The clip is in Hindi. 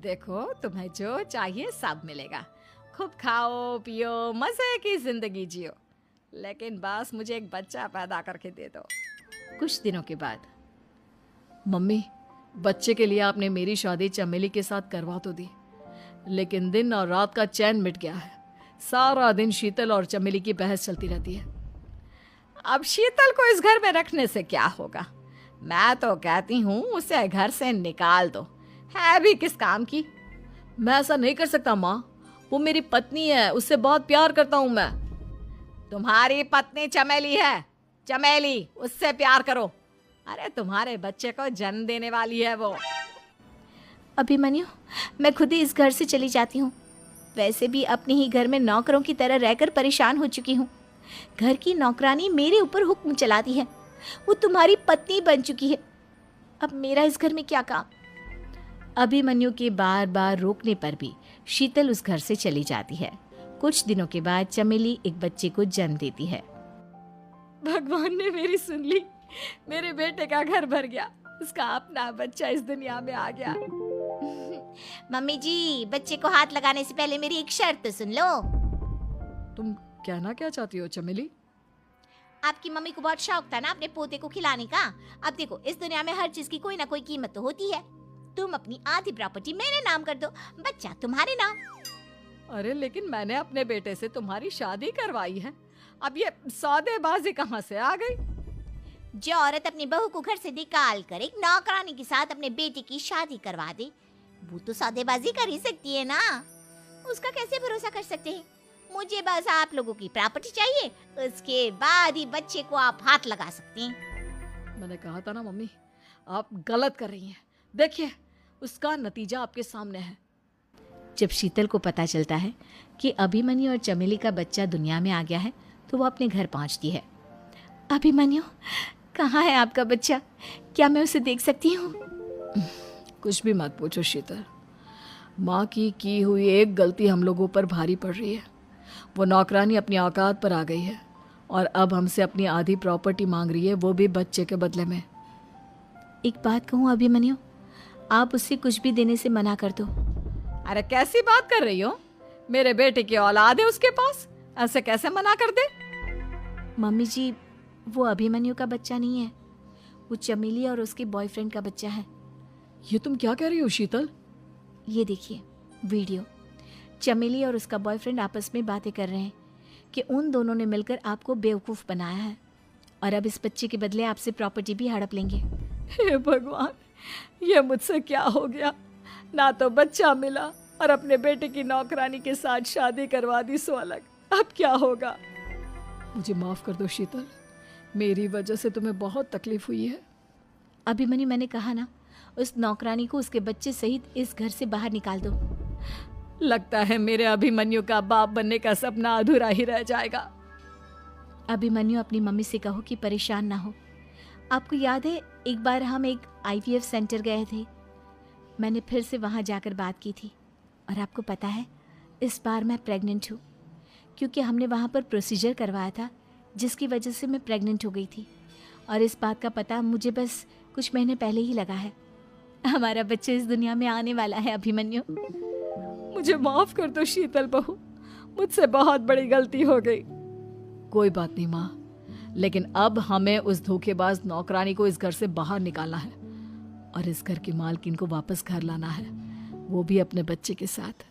देखो, तुम्हें जो चाहिए सब मिलेगा। खूब खाओ पियो, मजे की जिंदगी जियो, लेकिन बस मुझे एक बच्चा पैदा करके दे दो। कुछ दिनों के बाद, मम्मी, बच्चे के लिए आपने मेरी शादी चमेली के साथ करवा तो दी, लेकिन दिन और रात का चैन मिट गया है। सारा दिन शीतल और चमेली की बहस चलती रहती है। अब शीतल को इस घर में रखने से क्या होगा? मैं तो कहती हूँ उसे घर से निकाल दो, है भी किस काम की। मैं ऐसा नहीं कर सकता माँ, वो मेरी पत्नी है, उससे बहुत प्यार करता हूँ मैं। तुम्हारी पत्नी चमेली है, चमेली, उससे प्यार करो। अरे तुम्हारे बच्चे को जन्म देने वाली है वो। अभिमन्यु, मैं खुद ही इस घर से चली जाती हूँ। वैसे भी अपने ही घर में नौकरों की तरह रहकर परेशान हो चुकी हूँ। घर की नौकरानी मेरे ऊपर हुक्म चलाती है, वो तुम्हारी पत्नी बन चुकी है। अब मेरा इस घर में क्या काम? अभिमन्यु के बार बार रोकने पर भी शीतल उस घर से चली जाती है। कुछ दिनों के बाद चमेली एक बच्चे को जन्म देती है। भगवान ने मेरी सुन ली, मेरे बेटे का घर भर गया, उसका अपना बच्चा इस दुनिया में आ गया। मम्मी जी, बच्चे को हाथ लगाने से पहले मेरी एक शर्त तो सुन लो। तुम कहना क्या चाहती हो चमेली? आपकी मम्मी को बहुत शौक था ना अपने पोते को खिलाने का। अब देखो, इस दुनिया में हर चीज की कोई ना कोई कीमत तो होती है। तुम अपनी आधी प्रॉपर्टी मेरे नाम कर दो, बच्चा तुम्हारे नाम। अरे लेकिन मैंने अपने बेटे से तुम्हारी शादी करवाई है, अब ये सौदेबाजी कहाँ से आ गई? जो औरत अपनी बहू को घर से निकाल कर एक नौकरानी के साथ अपने बेटे की शादी करवा दे, वो तो सौदेबाजी कर ही सकती है ना। उसका कैसे भरोसा कर सकते हैं? मुझे बस आप लोगों की प्रॉपर्टी चाहिए, उसके बाद ही बच्चे को आप हाथ लगा सकते हैं। मैंने कहा था ना मम्मी, आप गलत कर रही हैं। देखिए, उसका नतीजा आपके सामने है। जब शीतल को पता चलता है कि अभिमन्यु और चमेली का बच्चा दुनिया में आ गया है, तो वो अपने घर पहुंचती है। अभिमन्यु, कहाँ है आपका बच्चा? क्या मैं उसे देख सकती हूँ? कुछ भी मत पूछो शीतल, माँ की हुई एक गलती हम लोगों पर भारी पड़ रही है। वो नौकरानी अपनी औकात पर आ गई है और अब हमसे अपनी आधी प्रॉपर्टी मांग रही है, वो भी बच्चे के बदले में। एक बात कहूँ अभिमन्यु, आप उससे कुछ भी देने से मना कर दो। अरे कैसी बात कर रही हो? मेरे बेटे की औलाद है उसके पास, ऐसे कैसे मना कर दे? मम्मी जी, वो अभिमन्यु का बच्चा नहीं है, वो चमेली और उसके बॉयफ्रेंड का बच्चा है। ये तुम क्या कह रही हो शीतल? ये देखिए वीडियो, चमेली और उसका बॉयफ्रेंड आपस में बातें कर रहे हैं कि उन दोनों ने मिलकर आपको बेवकूफ़ बनाया है और अब इस बच्चे के बदले आपसे प्रॉपर्टी भी हड़प लेंगे। हे भगवान, ये मुझसे क्या हो गया? ना तो बच्चा मिला और अपने बेटे की नौकरानी के साथ शादी करवा दी सो अलग। अब क्या होगा? मुझे माफ कर दो शीतल, मेरी वजह से तुम्हें बहुत तकलीफ हुई है। अभिमन्यु, मैंने कहा ना, उस नौकरानी को उसके बच्चे सहित इस घर से बाहर निकाल दो। लगता है मेरे अभिमन्यु का बाप बनने का सपना अधूरा ही रह जाएगा। अभिमन्यु, अपनी मम्मी से कहो कि परेशान ना हो। आपको याद है एक बार हम एक IVF सेंटर गए थे, मैंने फिर से वहाँ जाकर बात की थी और आपको पता है इस बार मैं प्रेग्नेंट हूँ, क्योंकि हमने वहाँ पर प्रोसीजर करवाया था जिसकी वजह से मैं प्रेग्नेंट हो गई थी और इस बात का पता मुझे बस कुछ महीने पहले ही लगा है। हमारा बच्चा इस दुनिया में आने वाला है अभिमन्यु। मुझे माफ कर दो शीतल बहू, मुझसे बहुत बड़ी गलती हो गई। कोई बात नहीं माँ, लेकिन अब हमें उस धोखेबाज नौकरानी को इस घर से बाहर निकालना है और इस घर की मालकिन को वापस घर लाना है, वो भी अपने बच्चे के साथ।